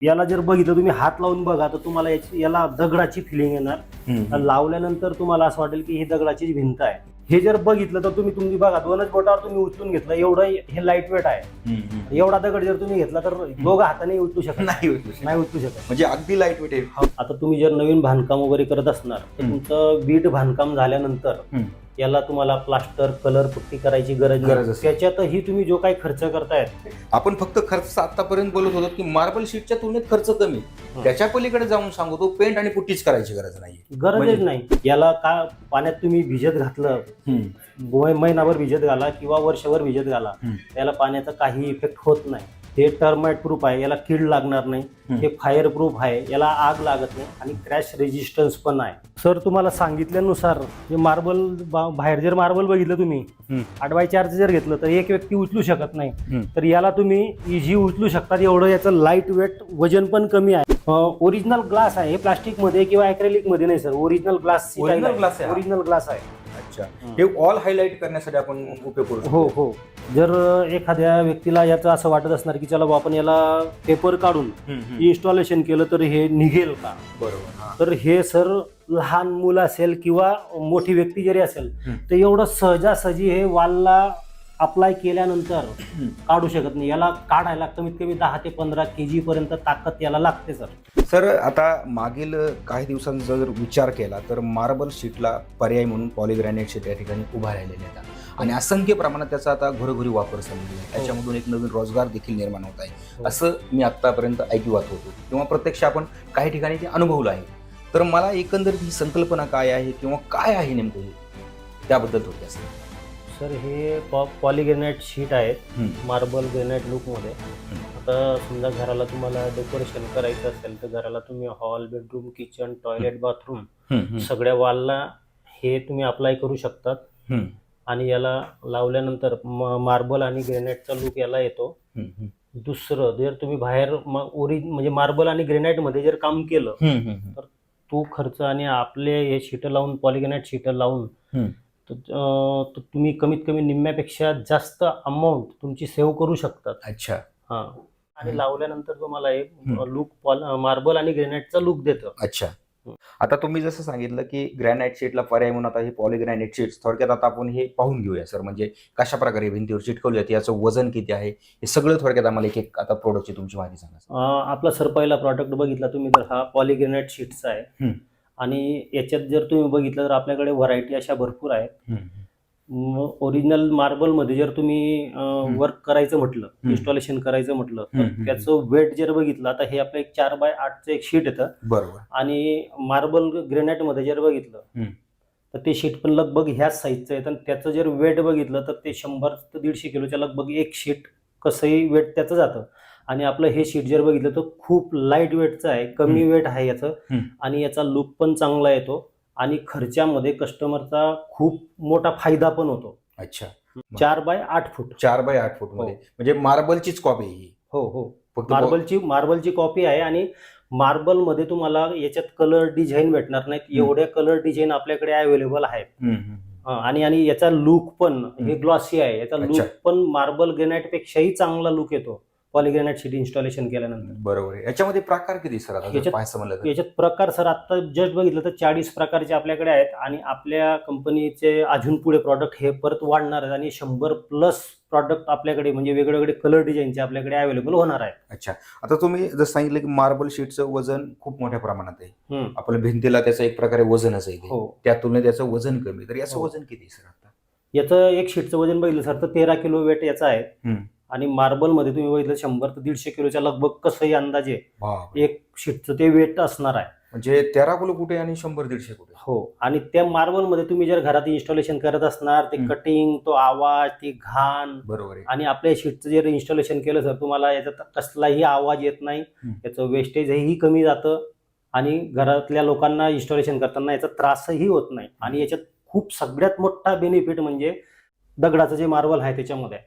याला जर बघितलं तुम्ही हात लावून बघा तर तुम्हाला याला दगडाची फिलिंग येणार. आणि लावल्यानंतर तुम्हाला असं वाटेल की ही दगडाची भिंत आहे. हे जर बघितलं तर तुम्ही बघा दोनच बोटावर तुम्ही उचलून घेतलं एवढं हे लाईट वेट आहे. एवढा दगड जर तुम्ही घेतला तर दोघा हाताने उचलू शकत नाही उचलू शकत. म्हणजे अगदी लाईट वेट आहे. आता तुम्ही जर नवीन बांधकाम वगैरे करत असणार तर तुमचं वीट बांधकाम झाल्यानंतर याला तुम्हाला प्लास्टर कलर पुट्टी करायची गरज असते. त्याच्यातही तुम्ही जो काही खर्च करतायत. आपण फक्त खर्च आतापर्यंत बोलत होतो की मार्बल शीटच्या तुलनेत खर्च कमी. त्याच्या पलीकडे जाऊन सांगतो पेंट आणि पुट्टीच करायची गरज नाही. गरजच नाही. याला का पाण्यात तुम्ही भिजत घातलं महिनाभर भिजत घाला किंवा वर्षभर भिजत घाला त्याला पाण्याचा काही इफेक्ट होत नाही. हे टर्माइट प्रूफ आहे. याला कीड लागणार नाही. हे फायर प्रूफ आहे. याला आग लागत नाही आणि क्रॅश रेजिस्टन्स पण आहे. सर तुम्हाला सांगितल्यानुसार जे मार्बल बाहेर जर मार्बल बघितलं तुम्ही 8x4 जर घेतलं तर एक व्यक्ती उचलू शकत नाही. तर याला तुम्ही इझी उचलू शकतात. एवढं याचं लाईट वेट वजन पण कमी आहे. ओरिजिनल ग्लास आहे. हे प्लास्टिक मध्ये किंवा ॲक्रेलिक मध्ये नाही sir. Original glass original glass आहे. अच्छा. हे ऑल हायलाइट करण्यासाठी आपण उपयोग करू. हो. जर एखाद्या व्यक्तीला याचं असं वाटत असणार की चला आपण याला पेपर काढून इन्स्टॉलेशन केलं तर हे निघेल का. बरोबर. तर हे सर लहान मुलं असेल किंवा मोठी व्यक्ती जरी असेल तर एवढं सहजासहजी हे वालला अप्लाय केल्यानंतर काढू शकत नाही. याला काढायला कमीत कमी 10 ते 15 kg पर्यंत ताकद याला लागते सर. सर आता मागील काही दिवसांचा जर विचार केला तर मार्बल शीटला पर्याय म्हणून पॉलिग्रॅनाइट शीट या ठिकाणी उभा राहिलेले आहेत आणि असंख्य प्रमाणात त्याचा आता घरोघरी वापर चालू आहे. त्याच्यामधून एक नवीन रोजगार देखील निर्माण होत आहे असं मी आतापर्यंत ऐकिवात होतो किंवा प्रत्यक्ष आपण काही ठिकाणी ते अनुभवलं आहे. तर मला एकंदरीत ही संकल्पना काय आहे किंवा काय आहे नेमकं हे त्याबद्दल थोडक्यात सर. हे पॉलिग्रॅनाइट शीट आहेत मार्बल ग्रॅनाइट लुकमध्ये. आता समजा घराला तुम्हाला डेकोरेशन करायचं असेल तर घराला तुम्ही hall bedroom kitchen toilet bathroom सगळ्या वॉलला हे तुम्ही अप्लाय करू शकतात. आणि याला लावल्यानंतर मार्बल आणि ग्रेनाइटचा लुक याला येतो. दुसरं जर तुम्ही बाहेर म्हणजे मार्बल आणि ग्रेनाइट मध्ये जर काम केलं तर तो खर्च आणि आपले हे शीट लावून पॉलिग्रॅनाइट शीट लावून तर तुम्ही कमीत कमी निम्म्यापेक्षा जास्त अमाऊंट तुमची सेव्ह करू शकतात. अच्छा. हा. आणि लावल्यानंतर तुम्हाला एक लुक मार्बल आणि ग्रेनाइटचा लुक देतं. अच्छा. आता तुम्ही जसं सांगितलं की ग्रॅनाइट शीटला पर्याय म्हणून आता ही पॉलिग्रॅनाइट शीट्स थोडक्यात आता आपण हे पाहून घेऊया सर. म्हणजे कशा प्रकारे भिंतीवर चिटकवली जाते याचं वजन किती आहे हे सगळं थोडक्यात आम्हाला एक आता प्रोडक्टची तुमची माहिती सांगा. आपला सर पहिला प्रॉडक्ट बघितला तुम्ही तर हा पॉलिग्रॅनाइट शीटचा आहे. आणि याच्यात जर तुम्ही बघितलं तर आपल्याकडे व्हरायटी अशा भरपूर आहेत. ओरिजिनल मार्बल मध्ये जर तुम्ही वर्क करायचं म्हटलं इन्स्टॉलेशन करायचं म्हटलं तर त्याचं वेट जर बघितलं आता हे आपलं एक 4x8चं एक शीट येतं. बरोबर. आणि मार्बल ग्रेनाइट मध्ये जर बघितलं तर ते शीट पण लगभग ह्याच साईजचं आहे. आणि त्याचं जर वेट बघितलं तर ते 100 ते 150 किलोच्या लगभग एक शीट कसंही वेट त्याचं जातं. आणि आपलं हे शीट जर बघितलं तर खूप लाईट वेटचं आहे. कमी वेट आहे याचं. आणि याचा लुक पण चांगला येतो आणि खर्चामध्ये कस्टमरचा खूप मोठा फायदा पण होतो. अच्छा. 4x8 फूट 4x8 फूट मध्ये म्हणजे मार्बलचीच कॉपी ही. हो. मार्बलची कॉपी आहे. आणि मार्बल मध्ये तुम्हाला याच्यात कलर डिझाईन भेटणार नाहीत. एवढे कलर डिझाईन आपल्याकडे अवेलेबल आहेत. आणि याचा लुक पण हे ग्लॉसी आहे. याचा लुक पण मार्बल ग्रेनाइट पेक्षाही चांगला लुक येतो पॉलिग्रॅनाइट शीट इन्स्टॉलेशन केल्यानंतर. बरोबर आहे. याच्यामध्ये प्रकार किती सर आता याच्यात प्रकार सर आता जस्ट बघितलं तर 40 प्रकारचे आपल्याकडे आहेत. आणि आपल्या कंपनीचे अजून पुढे प्रॉडक्ट हे परत वाढणार आहेत. आणि 100+ प्रॉडक्ट आपल्याकडे म्हणजे वेगवेगळे कलर डिझाईनचे आपल्याकडे अवेलेबल होणार आहेत. अच्छा. आता तुम्ही जर सांगितलं की मार्बल शीटचं वजन खूप मोठ्या प्रमाणात आहे. आपल्या भिंतीला त्याचं एक प्रकारे वजनच आहे. त्या तुलनेत त्याचं वजन कमी. तर याचं वजन किती सर आता याचं एक शीटचं वजन बघितलं सर तर 13 किलो वेट याचं आहे. आणि मार्बल मध्ये तुम्ही बघितलं 100 ते 150 किलोच्या लगभग कसंही अंदाजे एक शीटचं ते वेट असणार आहे. म्हणजे 13 किलो कुठे आणि 100-150 कुठे. हो. आणि त्या मार्बल मध्ये तुम्ही जर घरात इन्स्टॉलेशन करत असणार ते कटिंग तो आवाज ती घाण. बरोबर आहे. आणि आपल्या शीटचं जर इन्स्टॉलेशन केलं सर तुम्हाला याच्यात कसलाही आवाज येत नाही. याचं वेस्टेजही कमी जातं. आणि घरातल्या लोकांना इन्स्टॉलेशन करताना याचा त्रासही होत नाही. आणि याच्यात खूप सगळ्यात मोठा बेनिफिट म्हणजे दगडाचं जे मार्बल आहे त्याच्यामध्ये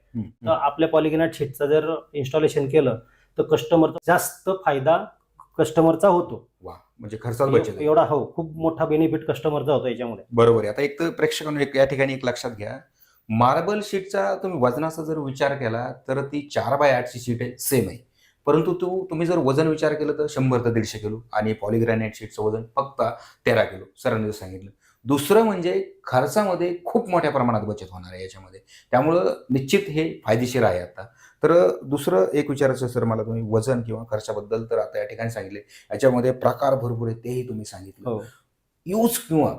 तर आपल्या पॉलिग्रॅनाइट शीटचं जर इन्स्टॉलेशन केलं तर कस्टमरचा जास्त फायदा कस्टमरचा होतो. म्हणजे खर्चात बचत एवढा. हो. खूप मोठा बेनिफिट कस्टमरचा होतो याच्यामध्ये. बरोबर आहे. आता एक तर प्रेक्षकांनी या ठिकाणी एक लक्षात घ्या मार्बल शीटचा तुम्ही वजनाचा जर विचार केला तर ती 4x8ची शीट आहे सेम आहे. परंतु तुम्ही जर वजन विचार केलं तर 100 ते 150 किलो आणि पॉलीग्रॅनाइट शीटचं वजन फक्त 13 किलो सरांनी जर सांगितलं. दुसरं म्हणजे खर्चामध्ये खूप मोठ्या प्रमाणात बचत होणार आहे याच्यामध्ये, त्यामुळं निश्चित हे फायदेशीर आहे आता. तर दुसरं एक विचारायचं सर मला, तुम्ही वजन किंवा खर्चाबद्दल तर आता या ठिकाणी सांगितले, याच्यामध्ये प्रकार भरपूर आहे तेही तुम्ही सांगितलं. हो. यूज किंवा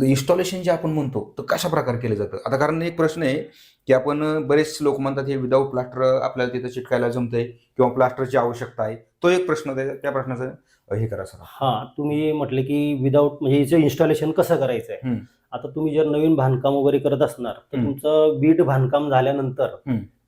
इन्स्टॉलेशन जे आपण म्हणतो तर कशा प्रकारे केलं जातं आता? कारण एक प्रश्न आहे की आपण बरेच लोक म्हणतात हे विदाऊट प्लास्टर आपल्याला तिथं चिटकायला जमतंय किंवा प्लास्टरची आवश्यकता आहे, तो एक प्रश्न त्या प्रश्नाचं हे करा सर. हा, तुम्ही म्हटले की विदाऊट म्हणजे याचं इन्स्टॉलेशन कसं करायचं आहे. आता तुम्ही जर नवीन बांधकाम वगैरे करत असणार तर तुमचं बीट बांधकाम झाल्यानंतर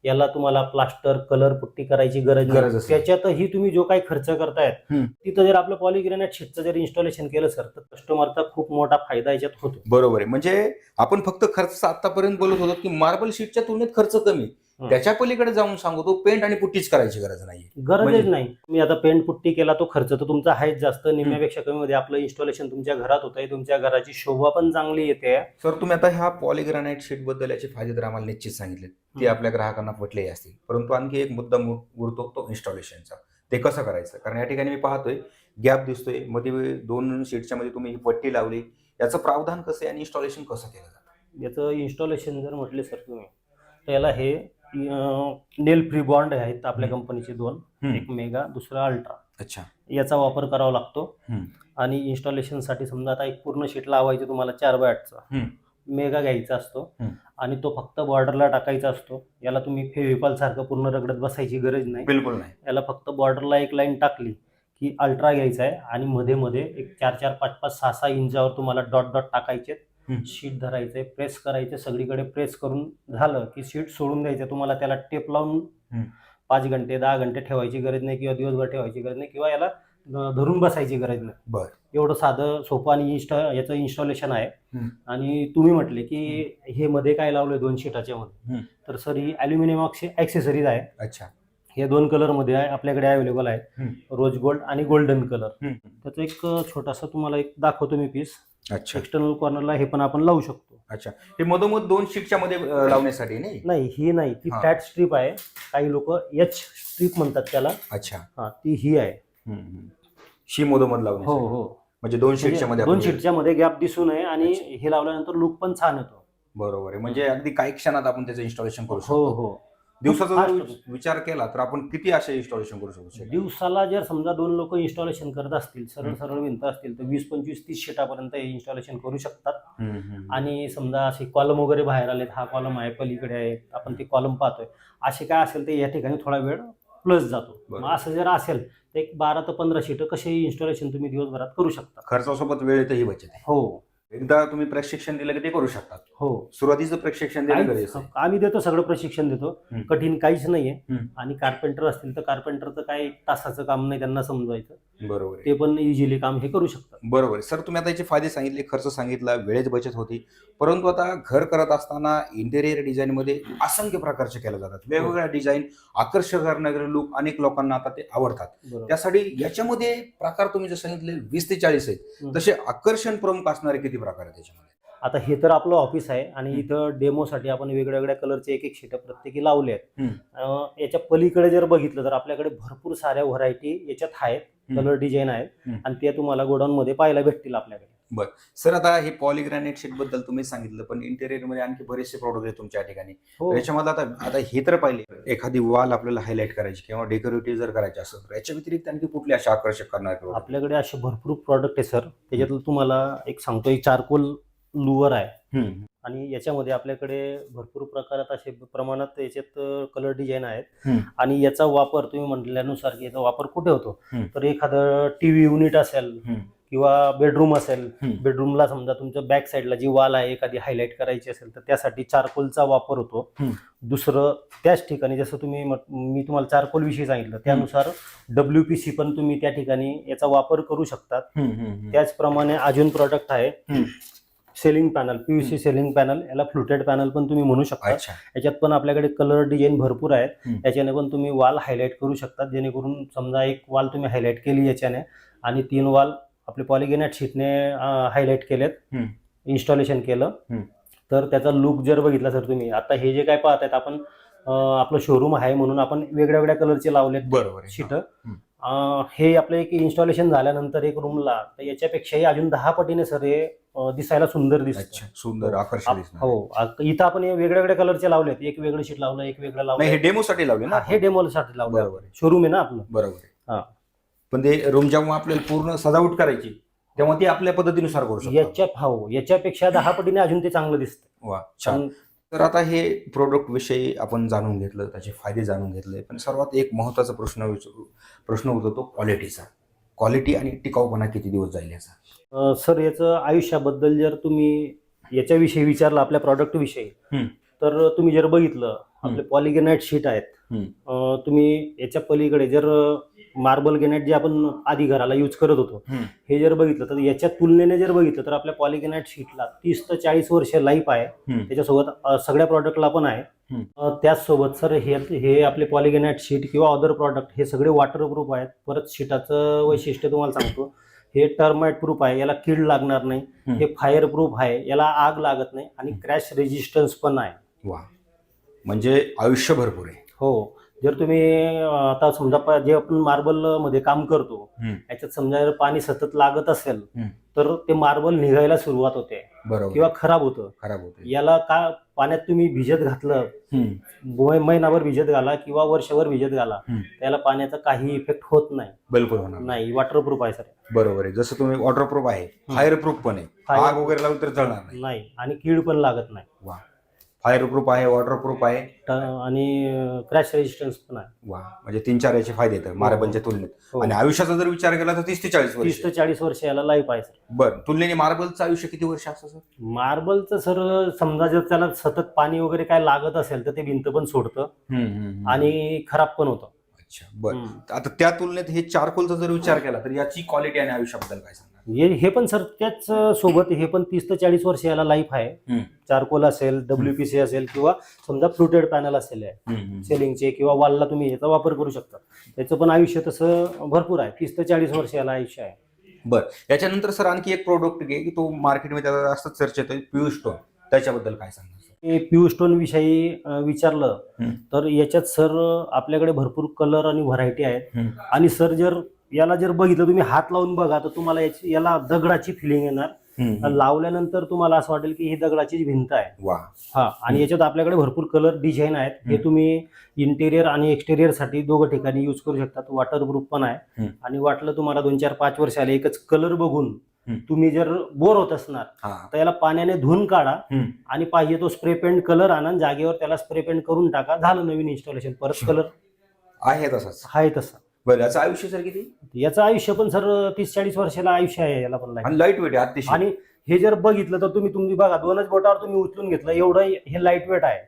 याला तुम्हाला प्लास्टर कलर पुट्टी करायची गरज नाही. त्याच्यातही तुम्ही जो काही खर्च करतायत तिथं जर आपलं पॉलीग्रेनाइट शीटचं जर इन्स्टॉलेशन केलं सर तर कस्टमरचा खूप मोठा फायदा याच्यात होतो. बरोबर आहे. म्हणजे आपण फक्त खर्च आतापर्यंत बोलत होतो की मार्बल शीटच्या तुलनेत खर्च कमी, त्याच्या पलीकडे जाऊन सांगतो पेंट आणि पुट्टीच करायची गरज नाही. गरजच नाही. तुम्ही आता पेंट पुट्टी केला तो खर्च तर तुमचा आहेच जास्त, निम्म्यापेक्षा कमी मध्ये आपलं इन्स्टॉलेशन तुमच्या घरात होतंय, तुमच्या घराची शोभा पण चांगली येते. सर तुम्ही आता ह्या पॉलीग्रॅनाइट शीट बद्दल याचे फायदे तर आम्हाला निश्चित सांगितले, ते आपल्या ग्राहकांना पटले असतील, परंतु आणखी एक मुद्दा उरतो तो इन्स्टॉलेशनचा. ते कसं करायचं? कारण या ठिकाणी मी पाहतोय गॅप दिसतोय, मध्ये 2 शीटच्या मध्ये तुम्ही ही पट्टी लावली, याचं प्रावधान कसं आहे आणि इन्स्टॉलेशन कसं केलं जातं? याचं इन्स्टॉलेशन जर म्हटले सर तुम्ही तर याला हे नेल फ्री बॉन्ड आहेत आपल्या कंपनीचे 2, एक मेगा दुसरा अल्ट्रा. अच्छा. याचा वापर करावा लागतो. आणि इन्स्टॉलेशन साठी समजा आता एक पूर्ण शीट लावायची तुम्हाला 4x8चा मेगा घ्यायचा असतो आणि तो फक्त बॉर्डरला टाकायचा असतो. याला तुम्ही फेविकॉल सारखं पूर्ण रगडत बसायची गरज नाही, बिलकुल नाही. याला फक्त बॉर्डरला एक लाईन टाकली की अल्ट्रा घ्यायचा आहे आणि मध्ये मध्ये एक 4-4, 5-5, 6-6 इंचावर तुम्हाला डॉट डॉट टाकायचे, शीट धरायचंय, प्रेस करायचे, सगळीकडे प्रेस करून झालं की शीट सोडून द्यायचं. तुम्हाला त्याला टेप लावून 5 घंटे 10 घंटे ठेवायची गरज नाही किंवा दिवसभर ठेवायची गरज नाही किंवा याला धरून बसायची गरज नाही. बरं. एवढं साधं सोपं आणि याचं इन्स्टॉलेशन आहे. आणि तुम्ही म्हटले की हे मध्ये काय लावलंय 2 शीटाच्या मध्ये, तर सर ही अल्युमिनियम ॲक्सेसरीज आहे. अच्छा. हे 2 कलर मध्ये आहे आपल्याकडे अवेलेबल आहे, रोज गोल्ड आणि गोल्डन कलर. त्याचं एक छोटासा तुम्हाला एक दाखवतो मी पीस. अच्छा. एक्सटर्नल कॉर्नरला हे पण आपण लावू शकतो. अच्छा. हे मधोमध 2 शीटच्या मध्ये लावण्यासाठी नाही? ही नाही, ती फ्लॅट स्ट्रीप आहे. काही लोक एच स्ट्रीप म्हणतात त्याला. अच्छा. हा, ती ही आहे. शी मधोमध लावणे. हो हो. म्हणजे 2 शीटच्या मध्ये 2 शीटच्या मध्ये गॅप दिसू नये आणि हे लावल्यानंतर लुक पण छान येतो. बरोबर आहे. म्हणजे अगदी काही क्षणात आपण त्याचं इन्स्टॉलेशन करू शकतो. हो हो. दिवसाचा जर विचार केला तर आपण किती असे इन्स्टॉलेशन करू शकतो? दिवसाला जर समजा 2 लोक इन्स्टॉलेशन करत असतील, सरळ सरळ भिंत असतील तर 20, 25, 30 शीटापर्यंत इन्स्टॉलेशन करू शकतात. आणि समजा असे कॉलम वगैरे बाहेर आलेत, हा कॉलम आहे पलीकडे आहे, आपण ते कॉलम पाहतोय, असे काय असेल ते या ठिकाणी थोडा वेळ प्लस जातो. मग असं जर असेल तर एक 12 ते 15 शीट कसे इन्स्टॉलेशन तुम्ही दिवसभरात करू शकता. खर्चासोबत वेळेतही बचत आहे. हो. एकदा तुम्ही प्रशिक्षण दिलं की ते करू शकतात. हो. सुरुवातीचं प्रशिक्षण दिलं गरजेचं आहे. आम्ही देतो, सगळं प्रशिक्षण देतो, कठीण काहीच नाहीये. आणि कार्पेंटर असतील तर कार्पेंटरचं काय तासाचं काम नाही त्यांना समजवायचं. बरोबर. ते पण इझिली काम हे करू शकतात. बरोबर. सर तुम्ही आता याचे फायदे सांगितले, खर्च सांगितला, वेळेत बचत होती, परंतु आता घर करत असताना इंटेरियर डिझाईन मध्ये असंख्य प्रकारचे केले जातात, वेगवेगळ्या डिझाईन, आकर्षक करणारे लुक अनेक लोकांना आता ते आवडतात. त्यासाठी याच्यामध्ये प्रकार तुम्ही जे सांगितले 20 ते 40 आहेत, तसे आकर्षण प्रमुख असणारे किती प्रकार आहेत त्याच्यामध्ये? आता हे तर आपलं ऑफिस आहे आणि इथं डेमोसाठी आपण वेगळ्या वेगळ्या कलरचे एक शीट प्रत्येकी लावले आहेत. याच्या पलीकडे जर बघितलं तर आपल्याकडे भरपूर साऱ्या व्हरायटी याच्यात आहेत, कलर डिझाईन आहेत आणि ते तुम्हाला गोडाऊन मध्ये पाहायला भेटतील आपल्याकडे. बरं सर, आता हे पॉलीग्रॅनाइट शीट बद्दल तुम्ही सांगितलं, पण इंटेरियर मध्ये आणखी बरेचसे प्रोडक्ट आहेत तुमच्या ठिकाणी. याच्यामध्ये आता हे तर पाहिले, एखादी वॉल आपल्याला हायलाइट करायची किंवा डेकोरेटिव्ह जर करायची असेल तर याच्या व्यतिरिक्त आणखी कुठले असे आकर्षक करणारे आपल्याकडे असे भरपूर प्रोडक्ट आहे सर. त्याच्यातलं तुम्हाला एक सांगतो, एक चारकोल लुवर आहे आणि याच्यामध्ये आपल्याकडे भरपूर प्रकारात असे प्रमाणात याच्यात कलर डिझाईन आहेत. आणि याचा वापर तुम्ही म्हटल्यानुसार याचा वापर कुठे होतो तर एखादं टीव्ही युनिट असेल किंवा बेडरूम असेल, बेडरूमला समजा तुमच्या बॅक साईडला जी वॉल आहे एखादी हायलाइट करायची असेल तर त्यासाठी चारकोलचा वापर होतो. दुसरं त्याच ठिकाणी जसं मी तुम्हाला चारकोल विषयी सांगितलं त्यानुसार WPC पण तुम्ही त्या ठिकाणी याचा वापर करू शकतात. त्याचप्रमाणे अजून प्रोडक्ट आहे selling panel, PVC selling panel, याला फ्लुटेड पॅनल पण तुम्ही म्हणू शकता. याच्यात पण आपल्याकडे कलर डिझाईन भरपूर आहेत. याच्याने पण तुम्ही वॉल हायलाइट करू शकता, जेणेकरून समजा एक वॉल तुम्ही हायलाइट केली याच्याने आणि 3 वॉल आपले पॉलीग्रॅनाइट शीटने हायलाइट केलेत, इन्स्टॉलेशन केलं तर त्याचा लुक जर बघितला सर तुम्ही, आता हे जे काय पाहतायत आपण आपलं शोरूम आहे म्हणून आपण वेगळ्या वेगळ्या कलरचे लावलेत बरोबर आहे. शीट. हे आपलं एक इन्स्टॉलेशन झाल्यानंतर एक रूमला तर याच्यापेक्षाही अजून 10 पटीने सर हे दिसायला सुंदर दिसतं. अच्छा, सुंदर आकर्षक दिसणार. हो, इथं आपण हे वेगळ्या वेगळ्या कलरचे लावलेत. एक वेगळं शीट लावलं, एक वेगळं नाही, लावलं. हे डेमोसाठी लावले ना? हे डेमोसाठी लावलं. बरोबर आहे. शोरूम आहे ना आपलं. बरोबर आहे. हा. पण ते रूम जेव्हा आपल्याला पूर्ण सजावट करायची तेव्हा ती आपल्या पद्धतीनुसार करू शकतो. याच्यापेक्षा 10 पटीने अजून ते चांगलं दिसतं. वा, छान. तर आता हे प्रोडक्ट विषयी आपण जाणून घेतलं, त्याचे फायदे जाणून घेतले, पण सर्वात एक महत्त्वाचा प्रश्न होतो तो क्वालिटीचा. क्वालिटी आणि टिकाऊपणा किती दिवस जाईल याचा? सर याचं आयुष्याबद्दल जर तुम्ही याच्याविषयी विचारलं, आपल्या प्रॉडक्ट विषयी, तर तुम्ही जर बघितलं आपले पॉलीग्रेनाइट शीट आहेत. तुम्ही याच्या पलीकडे जर मार्बल ग्रेनाइट जे आपण आधी घराला यूज करत होतो हे जर बघितलं तर याच्या तुलनेने जर बघितलं तर आपल्या पॉलीग्रेनाइट शीटला 30 ते 40 वर्ष लाईफ आहे. त्याच्यासोबत सगळ्या प्रॉडक्टला पण आहे. त्याचसोबत सर हे आपले पॉलीग्रेनाइट शीट किंवा अदर प्रॉडक्ट हे सगळे वॉटरप्रूफ आहेत. परत शीटाचं वैशिष्ट्य तुम्हाला सांगतो, हे टर्माइट प्रूफ आहे, याला कीड लागणार नाही. हे फायर प्रूफ आहे, याला आग लागत नाही आणि क्रॅश रेजिस्टन्स पण आहे. वा, म्हणजे आयुष्य भरपूर आहे. हो, जर तुम्ही आता समजा जे आपण मार्बल मध्ये काम करतो याच्यात समजा जर पाणी सतत लागत असेल तर ते मार्बल निघायला सुरुवात होते. बरोबर. किंवा खराब होतं. याला का पाण्यात तुम्ही भिजत घातलं, महिनाभर भिजत घाला किंवा वर्षभर भिजत घाला, त्याला पाण्याचा काही इफेक्ट होत नाही. बिलकुल होणार नाही. वॉटरप्रूफ आहे सर. बरोबर आहे. जसं तुम्ही वॉटरप्रूफ आहे, फायर प्रूफ पण आहे, आग वगैरे लावून तर जळणार नाही आणि कीड पण लागत नाही. वा, फायर प्रूफ आहे, वॉटरप्रूफ आहे आणि क्रॅश रेजिस्टन्स पण आहे. वा, म्हणजे 3-4 याचे फायदे आहेत मार्बलच्या तुलनेत. आणि आयुष्याचा जर विचार केला तर 30 ते 40 वर्ष. 30 ते 40 वर्ष याला लाईफ आहे सर. बरं, तुलनेने मार्बलचं आयुष्य किती वर्ष असतं सर? मार्बलचं सर समजा जर त्याला सतत पाणी वगैरे काय लागत असेल तर ते भिंत पण सोडतं आणि खराब पण होतं. अच्छा, बरं. आता त्या तुलनेत हे चारकोलचा जर विचार केला तर याची क्वालिटी आणि आयुष्याबद्दल काय सांगणार? हे पण सर त्याच सोबत हे पण 30 ते 40 वर्ष याला लाईफ आहे. चारकोल असेल, WPC असेल किंवा समजा फ्लुटेड पॅनल असेल सेलिंगचे किंवा वॉलला तुम्ही याचा वापर करू शकता. त्याचं पण आयुष्य तसं भरपूर आहे. 30 ते 40 वर्ष याला आयुष्य आहे. बरं, याच्यानंतर सर आणखी एक प्रोडक्ट घे की तो मार्केटमध्ये जास्त चर्चेत आहे, प्युअर स्टोन. त्याच्याबद्दल काय सांगणार? प्युअर स्टोन विषयी विचारलं तर याच्यात सर आपल्याकडे भरपूर कलर आणि व्हरायटी आहेत. आणि सर जर याला जर बघितलं तुम्ही हात लावून बघा तर तुम्हाला याला दगडाची फिलिंग येणार. लावल्यानंतर तुम्हाला असं वाटेल की ही दगडाची भिंत आहे. वा. हा, आणि याच्यात आपल्याकडे भरपूर कलर डिझाईन आहेत. हे तुम्ही इंटेरियर आणि एक्सटेरियर साठी दोघं ठिकाणी यूज करू शकता. वॉटरप्रूफ पण आहे. आणि वाटलं तुम्हाला 2-4-5 वर्ष आले एकच कलर बघून तुम्ही जर बोर होत असणार तर याला पाण्याने धुवून काढा आणि पाहिजे तो स्प्रे पेंट कलर आणा, जागेवर त्याला स्प्रे पेंट करून टाका, झालं नवीन इन्स्टॉलेशन. परत कलर आहे तसाच. आहे तसा. बरं, याचं आयुष्य सर किती? याचं आयुष्य पण सर 30-40 वर्षाला आयुष्य आहे याला पण. लाईट वेट आहे अतिशय. आणि हे जर बघितलं तर तुम्ही बघा 2च बोटावर तुम्ही उचलून घेतलं एवढं हे लाईट वेट आहे.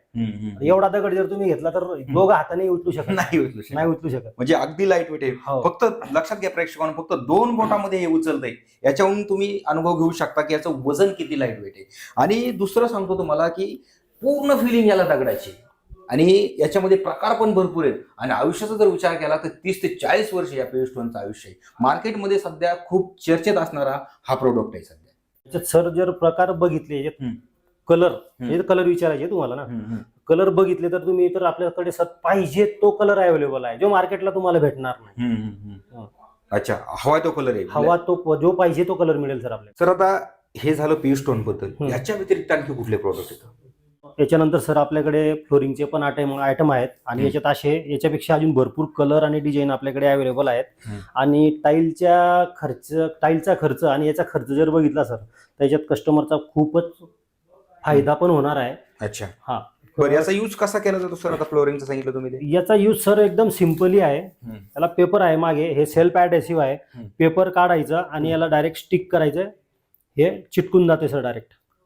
एवढा दगड जर तुम्ही घेतला तर दोघं हाताने उचलू शकत नाही उचलू शकत. म्हणजे अगदी लाईट वेट आहे. फक्त लक्षात घ्या प्रेक्षकांना, फक्त 2 बोटामध्ये हे उचलतंय. याच्यावरून तुम्ही अनुभव घेऊ शकता की याचं वजन किती लाईट वेट आहे. आणि दुसरं सांगतो तुम्हाला की पूर्ण फिलिंग याला दगडाची आणि याच्यामध्ये प्रकार पण भरपूर आहेत. आणि आयुष्याचा जर विचार केला तर 30 ते 40 वर्ष या प्युअर स्टोनचं आयुष्य आहे. मार्केटमध्ये सध्या खूप चर्चेत असणारा हा प्रोडक्ट आहे सध्या. याच्यात सर जर प्रकार बघितले कलर विचारायचे तुम्हाला ना, कलर बघितले तर तुम्ही तर आपल्याकडे सर पाहिजे तो कलर अवेलेबल आहे जो मार्केटला तुम्हाला भेटणार नाही. अच्छा, हवा तो कलर आहे. हवा तो जो पाहिजे तो कलर मिळेल सर आपल्याला. सर आता हे झालं प्युअर स्टोन बद्दल. याच्या व्यतिरिक्त आणखी कुठले प्रोडक्ट आहेत? याच्यानंतर सर आपल्याकडे फ्लोरिंगचे पण आयटम आहेत. आणि याच्यापेक्षा अजून भरपूर कलर आणि डिझाईन आपल्याकडे अवेलेबल आहेत. आणि टाईलचा खर्च आणि याचा खर्च जर बघितला सर त्याच्यात कस्टमरचा खूपच फायदा पण होणार आहे. अच्छा, हा. बरं, याचा यूज कसा केला जातो सर? आता फ्लोरिंगचं सांगितलं तुम्ही. याचा यूज सर एकदम सिंपली आहे. याला पेपर आहे मागे, हे सेल्फ ऍडेसिव्ह आहे. पेपर काढायचं आणि याला डायरेक्ट स्टिक करायचं, हे चिटकून जाते सर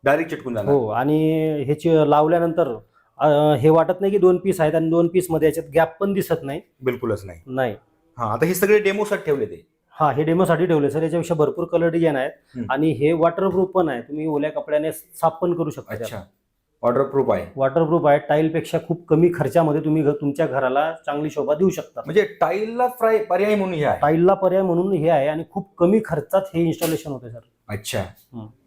डायरेक्ट चिटकून जाणार. हो. आणि ह्याची लावल्यानंतर हे वाटत नाही की 2 पीस आहेत आणि 2 पीस मध्ये याच्यात गॅप पण दिसत नाही. बिलकुलच नाही. हा, आता हे सगळे डेमोसाठी ठेवले ते. हा, हे डेमोसाठी ठेवले सर. याच्यापेक्षा भरपूर कलर डिझाईन आहेत. आणि हे वॉटरप्रूफ पण आहे. तुम्ही ओल्या कपड्याने साफ पण करू शकता. अच्छा, वॉटरप्रूफ आहे. टाईलपेक्षा खूप कमी खर्चामध्ये तुम्ही तुमच्या घराला चांगली शोभा देऊ शकता. म्हणजे टाईलला पर्याय म्हणून हे आहे. टाईलला पर्याय म्हणून हे आहे आणि खूप कमी खर्चात हे इन्स्टॉलेशन होते सर. अच्छा,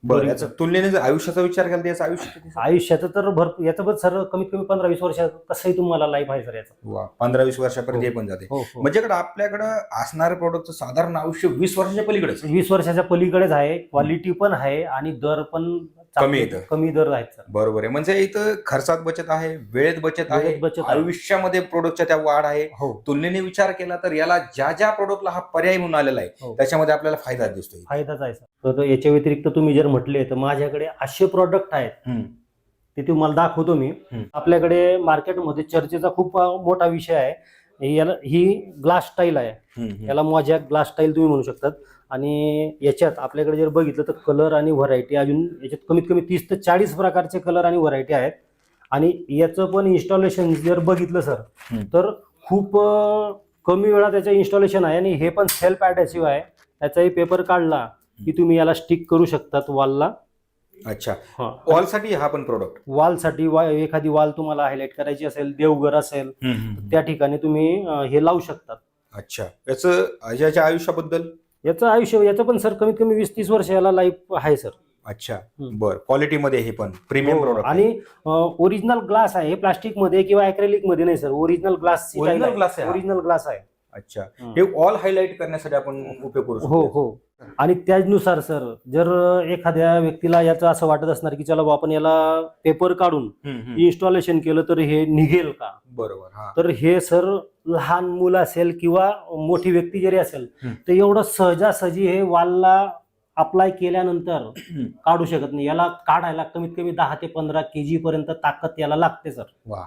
बरं, याचा तुलनेने जर आयुष्याचा विचार केला तर याचं आयुष्य किती सर? आयुष्याचं तर भरपूर, याचं पण सर कमीत कमी 15-20 वर्ष कसंही तुम्हाला लाईफ आहे सर याचं. वा, 15-20 वर्षापर्यंत हो. हे पण जाते. हो हो. म्हणजे आपल्याकडं असणाऱ्या प्रोडक्टचं साधारण आयुष्य 20 वर्षाच्या पलीकडेच. 20 वर्षाच्या पलीकडेच आहे, क्वालिटी पण आहे आणि दर पण कमी येतं. कमी दर आहेत सर. बरोबर आहे. म्हणजे इथं खर्चात बचत आहे, वेळेत बचत आहे, वेळेत बचत आहे. आयुष्यामध्ये प्रोडक्टच्या त्या वाढ आहे. हो तुलनेने विचार केला तर याला ज्या ज्या प्रोडक्टला हा पर्याय म्हणून आलेला आहे हो. त्याच्यामध्ये आपल्याला फायदा दिसतोय. फायदाच आहे सर. तर याच्या व्यतिरिक्त तुम्ही जर म्हटले तर माझ्याकडे असे प्रोडक्ट आहेत ते तुम्हाला दाखवतो मी. आपल्याकडे मार्केटमध्ये चर्चेचा खूप मोठा विषय आहे. याला ही ग्लास स्टाईल आहे, याला मोजॅक ग्लास स्टाईल तुम्ही म्हणू शकतात. आणि याच्यात आपल्याकडे जर बघितलं तर कलर आणि व्हरायटी अजून याच्यात कमीत कमी 30 ते 40 प्रकारचे कलर आणि व्हरायटी आहेत. आणि याचं पण इन्स्टॉलेशन जर बघितलं सर तर खूप कमी वेळात त्याचं इन्स्टॉलेशन आहे. आणि हे पण सेल्फ ॲडेसिव्ह आहे. याचाही पेपर काढला की तुम्ही याला स्टिक करू शकतात वॉलला. अच्छा, हा, वॉलसाठी हा पण प्रोडक्ट. वॉलसाठी एखादी वॉल तुम्हाला हायलाइट करायची असेल, देवघर असेल, त्या ठिकाणी तुम्ही हे लावू शकतात. अच्छा, याच्या आयुष्याबद्दल? याचं आयुष्य, याचं पण सर कमीत कमी 20-30 वर्ष याला लाईफ आहे सर. अच्छा, बर. क्वालिटीमध्ये हे पण प्रीमियम प्रोडक्ट आणि ओरिजिनल ग्लास आहे, हे प्लास्टिक मध्ये किंवा ॲक्रेलिक मध्ये नाही sir, original glass. Original glass आहे हा? ओरिजिनल ग्लास आहे. अच्छा, हे वॉल हायलाइट करण्यासाठी आपण उपयोग करू हो शकतो. हो. आणि त्याचनुसार सर जर एखाद्या व्यक्तीला याचं असं वाटत असणार की चला बुवा आपण याला पेपर काढून इन्स्टॉलेशन केलं तर हे निघेल का, बरोबर. हा, तर हे सर लहान मुलं असेल किंवा मोठी व्यक्ती जरी असेल तर एवढं सहजासहजी हे वॉलला अप्लाय केल्यानंतर काढू शकत नाही. याला काढायला कमीत कमी 10 ते 15 kg पर्यंत ताकद याला लागते सर. वा,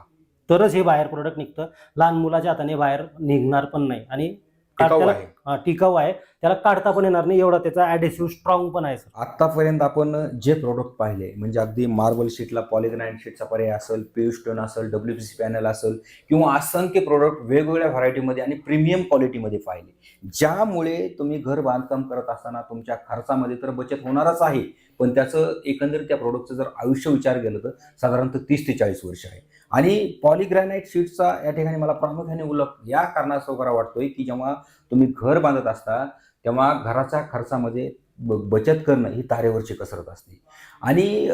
तरच हे बाहेर प्रोडक्ट निघतं. लहान मुलाच्या हाताने बाहेर निघणार पण नाही. आणि टिकाऊ त्याला आहे. टिकाऊ आहे, त्याला काढता पण येणार नाही, एवढा त्याचा ॲडेसिव्ह स्ट्रॉंग पण आहे सर. आतापर्यंत आपण जे प्रोडक्ट पाहिले म्हणजे अगदी मार्बल शीटला पॉलिग्रानाइट शीटचा पर्याय असेल, पेव स्टोन असेल, WPC पॅनल असेल किंवा असंख्य प्रोडक्ट वेगवेगळ्या व्हरायटीमध्ये आणि प्रीमियम क्वालिटीमध्ये पाहिले, ज्यामुळे तुम्ही घर बांधकाम करत असताना तुमच्या खर्चामध्ये तर बचत होणारच आहे, पण त्याचं एकंदरीत त्या प्रोडक्टचं जर आयुष्य विचार केलं तर साधारणतः 30 ते 40 वर्ष आहे. आणि पॉलिग्रॅनाइट शीटचा या ठिकाणी मला प्रामुख्याने उल्लेख या कारणास्तव करा वाटतोय की जेव्हा तुम्ही घर बांधत असता तेव्हा घराच्या खर्चामध्ये बचत करणं ही तारेवरची कसरत असते. आणि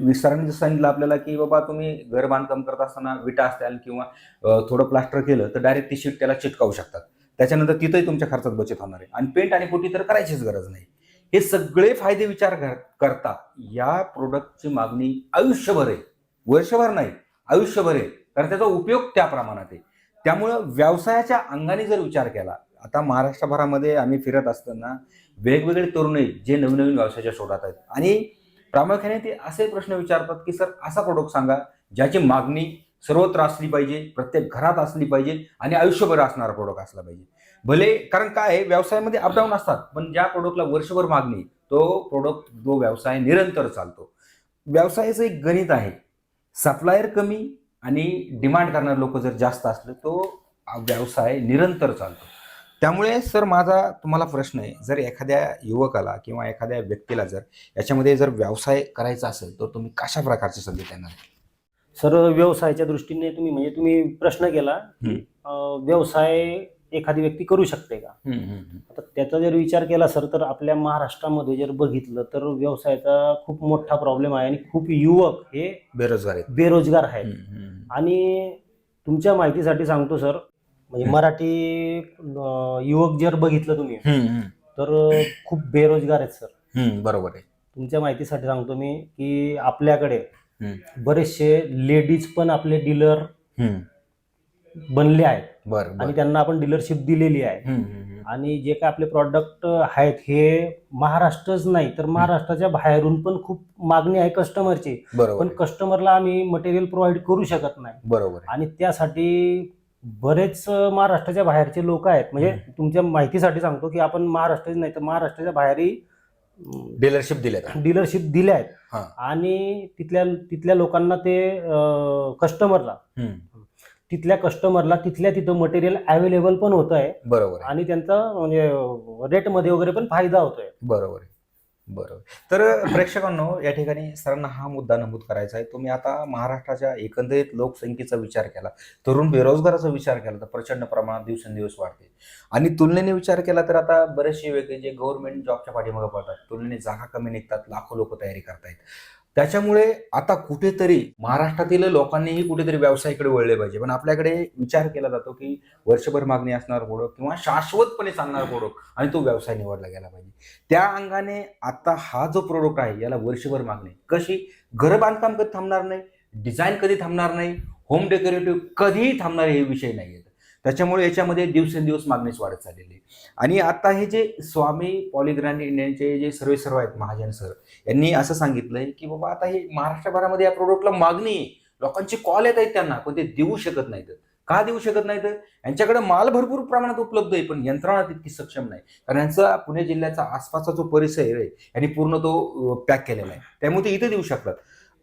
विस्ताराने जसं सांगितलं आपल्याला की बाबा तुम्ही घर बांधकाम करत असताना विटा असतील किंवा थोडं प्लास्टर केलं तर डायरेक्ट ती शीट त्याला चिटकावू शकतात, त्याच्यानंतर तिथंही तुमच्या खर्चात बचत होणार आहे. आणि पेंट आणि पुटी तर करायचीच गरज नाही. हे सगळे फायदे विचार करता या प्रोडक्टची मागणी आयुष्यभर आहे, वर्षभर नाही, आयुष्यभर आहे. कारण त्याचा उपयोग त्या प्रमाणात आहे. त्यामुळं व्यवसायाच्या अंगाने जर विचार केला, आता महाराष्ट्रभरामध्ये आम्ही फिरत असताना वेगवेगळे तरुण आहेत जे नवीन व्यवसायाच्या शोधात आहेत आणि प्रामुख्याने ते असे प्रश्न विचारतात की सर असा प्रोडक्ट सांगा ज्याची मागणी सर्वत्र असली पाहिजे, प्रत्येक घरात असली पाहिजे आणि आयुष्यभर असणारा प्रोडक्ट असला पाहिजे. भले, कारण काय आहे व्यवसायामध्ये अपडाऊन असतात, पण ज्या प्रोडक्टला वर्षभर मागणी तो प्रोडक्ट जो व्यवसाय निरंतर चालतो. व्यवसायाचं एक गणित आहे, सप्लायर कमी आणि डिमांड करणारे लोक जर जास्त असले तो व्यवसाय निरंतर चालतो. त्यामुळे सर माझा तुम्हाला प्रश्न आहे, जर एखाद्या युवकाला किंवा एखाद्या व्यक्तीला जर याच्यामध्ये जर व्यवसाय करायचा असेल तर तुम्ही कशा प्रकारचे संधी देणार? सर व्यवसायाच्या दृष्टीने तुम्ही प्रश्न केला, व्यवसाय एखादी व्यक्ती करू शकते का. आता त्याचा जर विचार केला सर तर आपल्या महाराष्ट्रामध्ये जर बघितलं तर व्यवसायाचा खूप मोठा प्रॉब्लेम आहे आणि खूप युवक हे बेरोजगार आहेत. आणि तुमच्या माहितीसाठी सांगतो सर, म्हणजे मराठी युवक जर बघितलं तुम्ही तर खूप बेरोजगार आहेत सर. बरोबर आहे. तुमच्या माहितीसाठी सांगतो मी की आपल्याकडे बरेचसे लेडीज पण आपले डीलर बनले आहेत. आणि त्यांना आपण डीलरशिप दिलेली आहे. आणि जे काय आपले प्रॉडक्ट आहेत हे महाराष्ट्रच नाही तर महाराष्ट्राच्या बाहेरून पण खूप मागणी आहे कस्टमरची, पण कस्टमरला आम्ही मटेरियल प्रोव्हाइड करू शकत नाही. बरोबर. आणि त्यासाठी बरेच महाराष्ट्राच्या बाहेरचे लोक आहेत. म्हणजे तुमच्या माहितीसाठी सांगतो की आपण महाराष्ट्रात नाही तर महाराष्ट्राच्या बाहेरही डीलरशिप दिल्या आहेत. आणि तिथल्या लोकांना ते तिथल्या कस्टमरला तिथं मटेरियल अवेलेबल पण होत आहे. बरोबर. आणि त्यांचा म्हणजे रेटमध्ये वगैरे पण फायदा होतोय. बरोबर. बरोबर. तर प्रेक्षकांनो, या ठिकाणी सरांना हा मुद्दा नमूद करायचा आहे. तुम्ही आता महाराष्ट्राच्या एकंदरीत लोकसंख्येचा विचार केला, तरुण बेरोजगाराचा विचार केला तर प्रचंड प्रमाणात दिवसेंदिवस वाढते. आणि तुलनेने विचार केला तर आता बरेचसे वेगळे जे गव्हर्नमेंट जॉबच्या पाठीमागे पडतात, तुलनेने जागा कमी निघतात, लाखो लोक तयारी करतायत. त्याच्यामुळे आता कुठेतरी महाराष्ट्रातील लोकांनीही कुठेतरी व्यवसायाकडे वळले पाहिजे. पण आपल्याकडे विचार केला जातो की वर्षभर मागणी असणार प्रोडक्ट किंवा शाश्वतपणे चालणार प्रोडक्ट आणि तो व्यवसाय निवडला गेला पाहिजे. त्या अंगाने आता हा जो प्रोडक्ट आहे याला वर्षभर मागणी कशी, घर बांधकाम कधी थांबणार नाही, डिझाईन कधी थांबणार नाही, होम डेकोरेटिव्ह कधीही थांबणार हे विषय नाही आहेत. त्याच्यामुळे याच्यामध्ये दिवसेंदिवस मागणीच वाढत चाललेली आहे. आणि आता हे जे स्वामी पॉलीग्रॅन इंडियनचे जे सर्वेसर्वा आहेत महाजन सर, यांनी असं सांगितलंय की बाबा आता हे महाराष्ट्रभरामध्ये या प्रोडक्टला मागणी आहे, लोकांचे कॉल येत आहेत त्यांना, पण ते देऊ शकत नाहीत. का देऊ शकत नाहीत? यांच्याकडे माल भरपूर प्रमाणात उपलब्ध आहे, पण यंत्रणा तितकी सक्षम नाही. कारण यांचा पुणे जिल्ह्याचा आसपासचा जो परिसर आहे यांनी पूर्ण तो पॅक केलेला आहे, त्यामुळे ते इथे देऊ शकतात.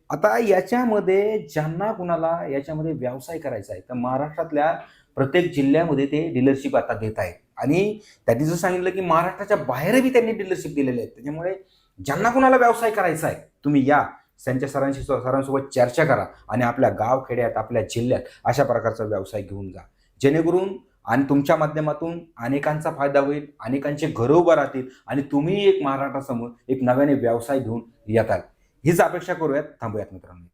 आता याच्यामध्ये ज्यांना कुणाला याच्यामध्ये व्यवसाय करायचा आहे तर महाराष्ट्रातल्या प्रत्येक जिल्ह्यामध्ये ते डीलरशिप आता देत आहेत. आणि त्यांनी जर सांगितलं की महाराष्ट्राच्या बाहेरही त्यांनी डीलरशिप दिलेले आहेत. त्याच्यामुळे ज्यांना कुणाला व्यवसाय करायचा आहे तुम्ही या त्यांच्या सरांसोबत चर्चा करा आणि आपल्या गाव खेड्यात आपल्या जिल्ह्यात अशा प्रकारचा व्यवसाय घेऊन जा, जेणेकरून आणि तुमच्या माध्यमातून अनेकांचा फायदा होईल, अनेकांचे घरं उभं राहतील आणि तुम्ही एक महाराष्ट्रासमोर एक नव्याने व्यवसाय घेऊन येताल. हीच अपेक्षा करूयात. थांबूयात मित्रांनो.